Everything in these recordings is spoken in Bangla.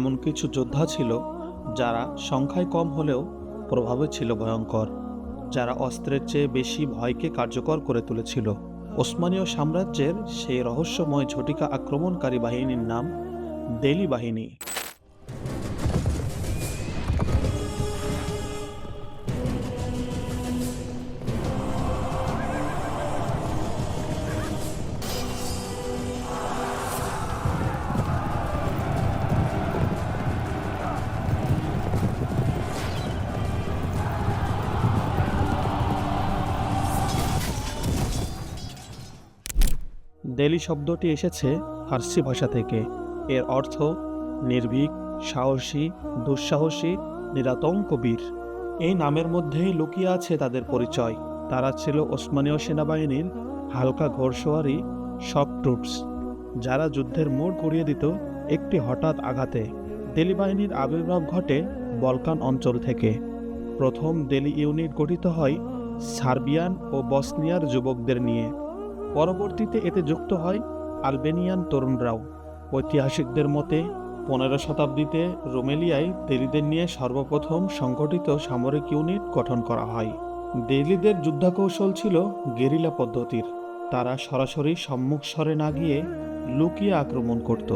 এমন কিছু যোদ্ধা ছিল যারা সংখ্যায় কম হলেও প্রভাবে ছিল ভয়ঙ্কর, যারা অস্ত্রের চেয়ে বেশি ভয়কে কার্যকর করে তুলেছিল। ওসমানীয় সাম্রাজ্যের সেই রহস্যময় ঝটিকা আক্রমণকারী বাহিনীর নাম দেলি বাহিনী। দেলি শব্দটি এসেছে ফার্সি ভাষা থেকে। এর অর্থ নির্ভীক, সাহসী, দুঃসাহসী, নিরাতঙ্ক বীর। এই নামের মধ্যেই লুকিয়ে আছে তাদের পরিচয়। তারা ছিল ওসমানীয় সেনাবাহিনীর হালকা ঘোড়সওয়ারি শক ট্রুপস, যারা যুদ্ধের মোড় ঘুরিয়ে দিত একটি হঠাৎ আঘাতে। দেলি বাহিনীর আবির্ভাব ঘটে বলকান অঞ্চল থেকে। প্রথম দেলি ইউনিট গঠিত হয় সার্বিয়ান ও বসনিয়ার যুবকদের নিয়ে। পরবর্তীতে এতে যুক্ত হয় আলবেনিয়ান তরুণরাও। ঐতিহাসিকদের মতে 15 শতাব্দীতে রোমেলিয়ায় দেলিদের নিয়ে সর্বপ্রথম সংগঠিত সামরিক ইউনিট গঠন করা হয়। দেলিদের যুদ্ধকৌশল ছিল গেরিলা পদ্ধতির। তারা সরাসরি সম্মুখ সরে না গিয়ে লুকিয়ে আক্রমণ করত।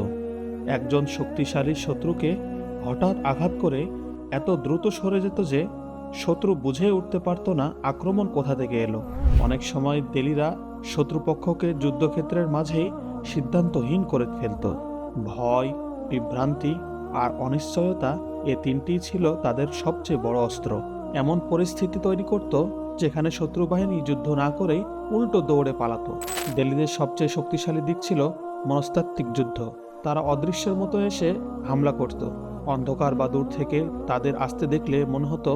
একজন শক্তিশালী শত্রুকে হঠাৎ আঘাত করে এত দ্রুত সরে যেত যে শত্রু বুঝে উঠতে পারত না আক্রমণ কোথা থেকে এলো। অনেক সময় দেলিরা শত্রুপক্ষকে যুদ্ধক্ষেত্রের মাঝেই সিদ্ধান্তহীন করে ফেলত। ভয়, বিভ্রান্তি আর অনিশ্চয়তা, এ তিনটিই ছিল তাদের সবচেয়ে বড় অস্ত্র। এমন পরিস্থিতি তৈরি করত যেখানে শত্রু বাহিনী যুদ্ধ না করেই উল্টো দৌড়ে পালাত। দেলিদের সবচেয়ে শক্তিশালী দিক ছিল মনস্তাত্ত্বিক যুদ্ধ। তারা অদৃশ্যের মতো এসে হামলা করত। অন্ধকার বা দূর থেকে তাদের আসতে দেখলে মনে হতো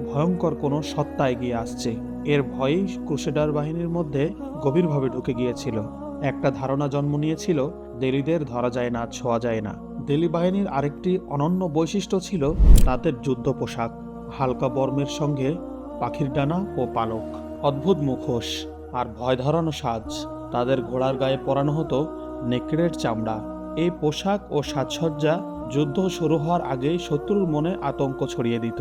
ভয়ঙ্কর কোনো সত্তা এগিয়ে আসছে। এর ভয়েই ক্রুসেডার বাহিনীর মধ্যে গভীরভাবে ঢুকে গিয়েছিল। একটা ধারণা জন্ম নিয়েছিল দেলিদের ধরা যায় না, ছোঁয়া যায় না। দেলি বাহিনীর আরেকটি অনন্য বৈশিষ্ট্য ছিল তাদের যুদ্ধ পোশাক। হালকা বর্মের সঙ্গে পাখির ডানা ও পালক, অদ্ভুত মুখোশ আর ভয় ধরানো সাজ। তাদের ঘোড়ার গায়ে পরানো হতো নেকড়ের চামড়া। এই পোশাক ও সাজসজ্জা যুদ্ধ শুরু হওয়ার আগেই শত্রুর মনে আতঙ্ক ছড়িয়ে দিত।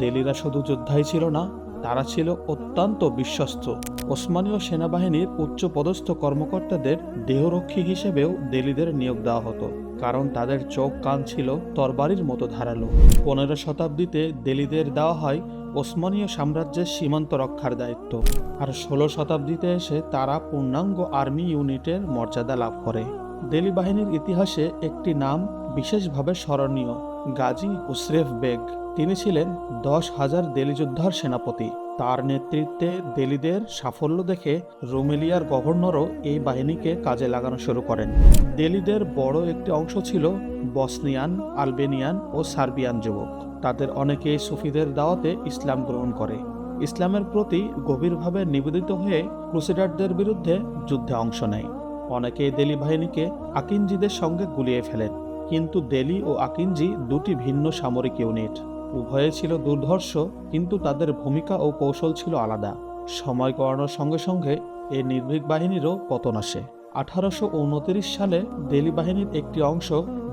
দেলিরা শুধু যোদ্ধাই ছিল না, তারা ছিল অত্যন্ত বিশ্বস্ত। ওসমানীয় সেনাবাহিনীর উচ্চপদস্থ কর্মকর্তাদের দেহরক্ষী হিসেবেও দেলিদের নিয়োগ দেওয়া হতো, কারণ তাদের চোখ কান ছিল তরবারির মতো ধারালো। 15 শতাব্দীতে দেলিদের দেওয়া হয় ওসমানীয় সাম্রাজ্যের সীমান্ত রক্ষার দায়িত্ব, আর 16 শতাব্দীতে এসে তারা পূর্ণাঙ্গ আর্মি ইউনিটের মর্যাদা লাভ করে। দেলি বাহিনীর ইতিহাসে একটি নাম বিশেষভাবে স্মরণীয়, গাজী হুসরেভ বেগ। তিনি ছিলেন 10,000 দেলি যোদ্ধার সেনাপতি। তার নেতৃত্বে দেলিদের সাফল্য দেখে রোমেলিয়ার গভর্নরও এই বাহিনীকে কাজে লাগানো শুরু করেন। দেলিদের বড় একটি অংশ ছিল বসনিয়ান, আলবেনিয়ান ও সার্বিয়ান যুবক। তাদের অনেকেই সুফিদের দাওয়াতে ইসলাম গ্রহণ করে। ইসলামের প্রতি গভীরভাবে নিবেদিত হয়ে ক্রুসেডারদের বিরুদ্ধে যুদ্ধে অংশ নেয়। অনেকেই দেলি বাহিনীকে আকিনজিদের সঙ্গে গুলিয়ে ফেলেন, কিন্তু দেলি ও আকিনজি দুটি ভিন্ন সামরিক ইউনিট। উভয়ে ছিল দুর্ধর্ষ, কিন্তু তাদের ভূমিকা ও কৌশল ছিল আলাদা। সময় গড়ানোর সঙ্গে সঙ্গে এই নির্ভীক বাহিনীরও পতন আসে। 1829 সালে দেলি বাহিনীর একটি অংশ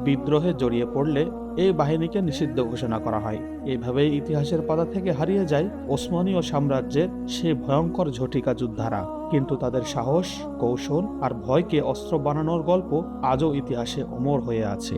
বিদ্রোহে জড়িয়ে পড়লে এই বাহিনীকে নিষিদ্ধ ঘোষণা করা হয়। এভাবেই ইতিহাসের পাতা থেকে হারিয়ে যায় ওসমানীয় সাম্রাজ্যের সেই ভয়ঙ্কর ঝটিকা যোদ্ধারা। কিন্তু তাদের সাহস, কৌশল আর ভয়কে অস্ত্র বানানোর গল্প আজও ইতিহাসে অমর হয়ে আছে।